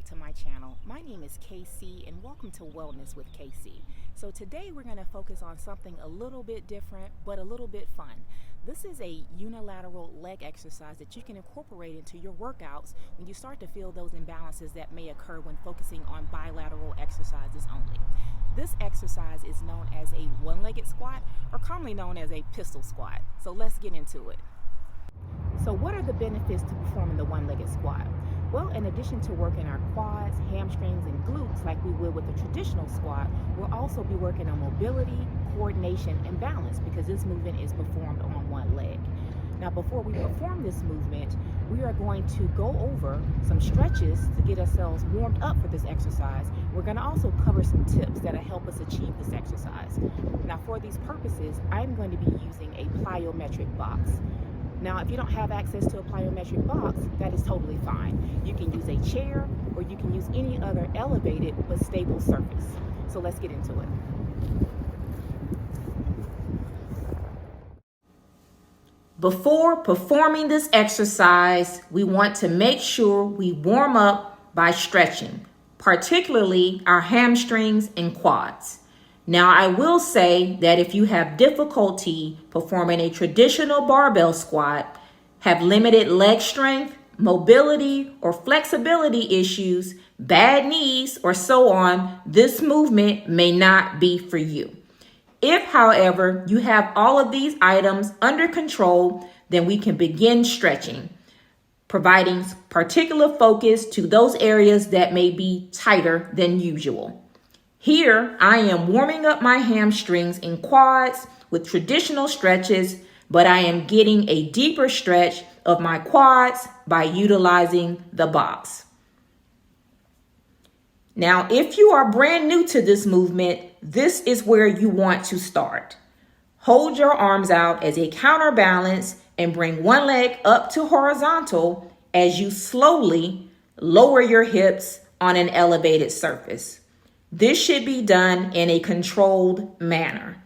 to my channel. My name is KC and welcome to Wellness with KC. So today we're going to focus on something a little bit different but a little bit fun. This is a unilateral leg exercise that you can incorporate into your workouts when you start to feel those imbalances that may occur when focusing on bilateral exercises only. This exercise is known as a one-legged squat, or commonly known as a pistol squat. So let's get into it. So what are the benefits to performing the one-legged squat? Well, in addition to working our quads, hamstrings, and glutes like we would with a traditional squat, we'll also be working on mobility, coordination, and balance because this movement is performed on one leg. Now, before we perform this movement, we are going to go over some stretches to get ourselves warmed up for this exercise. We're going to also cover some tips that'll help us achieve this exercise. Now, for these purposes, I'm going to be using a plyometric box. Now, if you don't have access to a plyometric box, that is totally fine. You can use a chair or you can use any other elevated but stable surface. So let's get into it. Before performing this exercise, we want to make sure we warm up by stretching, particularly our hamstrings and quads. Now, I will say that if you have difficulty performing a traditional barbell squat, have limited leg strength, mobility, or flexibility issues, bad knees, or so on, this movement may not be for you. If, however, you have all of these items under control, then we can begin stretching, providing particular focus to those areas that may be tighter than usual. Here, I am warming up my hamstrings and quads with traditional stretches, but I am getting a deeper stretch of my quads by utilizing the box. Now, if you are brand new to this movement, this is where you want to start. Hold your arms out as a counterbalance and bring one leg up to horizontal as you slowly lower your hips on an elevated surface. This should be done in a controlled manner.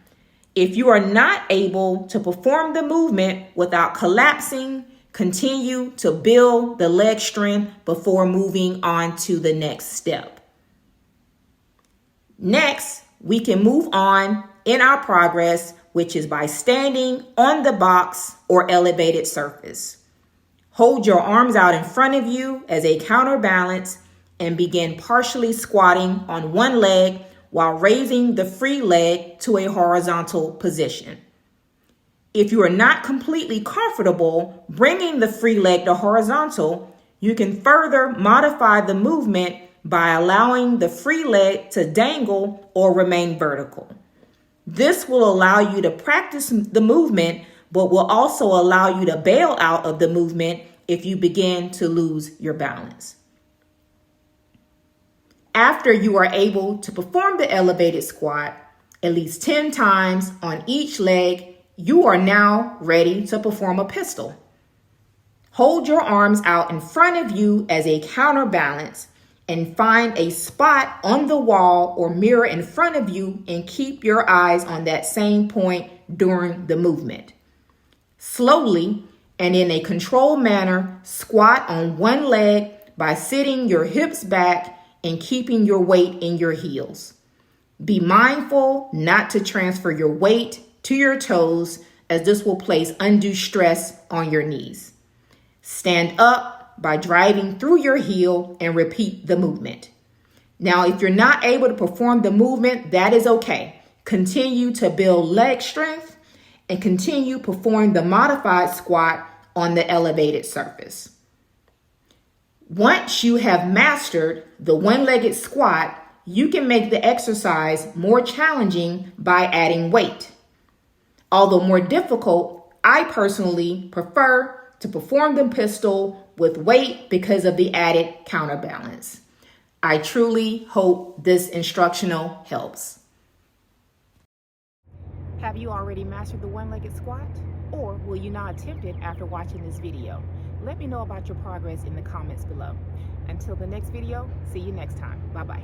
If you are not able to perform the movement without collapsing, continue to build the leg strength before moving on to the next step. Next, we can move on in our progress, which is by standing on the box or elevated surface. Hold your arms out in front of you as a counterbalance and begin partially squatting on one leg while raising the free leg to a horizontal position. If you are not completely comfortable bringing the free leg to horizontal, you can further modify the movement by allowing the free leg to dangle or remain vertical. This will allow you to practice the movement, but will also allow you to bail out of the movement if you begin to lose your balance. After you are able to perform the elevated squat at least 10 times on each leg, you are now ready to perform a pistol. Hold your arms out in front of you as a counterbalance and find a spot on the wall or mirror in front of you and keep your eyes on that same point during the movement. Slowly and in a controlled manner, squat on one leg by sitting your hips back and keeping your weight in your heels. Be mindful not to transfer your weight to your toes, as this will place undue stress on your knees. Stand up by driving through your heel and repeat the movement. Now, if you're not able to perform the movement, that is okay. Continue to build leg strength and continue performing the modified squat on the elevated surface. Once you have mastered the one-legged squat, you can make the exercise more challenging by adding weight. Although more difficult, I personally prefer to perform the pistol with weight because of the added counterbalance. I truly hope this instructional helps. Have you already mastered the one-legged squat? Or will you now attempt it after watching this video? Let me know about your progress in the comments below. Until the next video, see you next time. Bye-bye.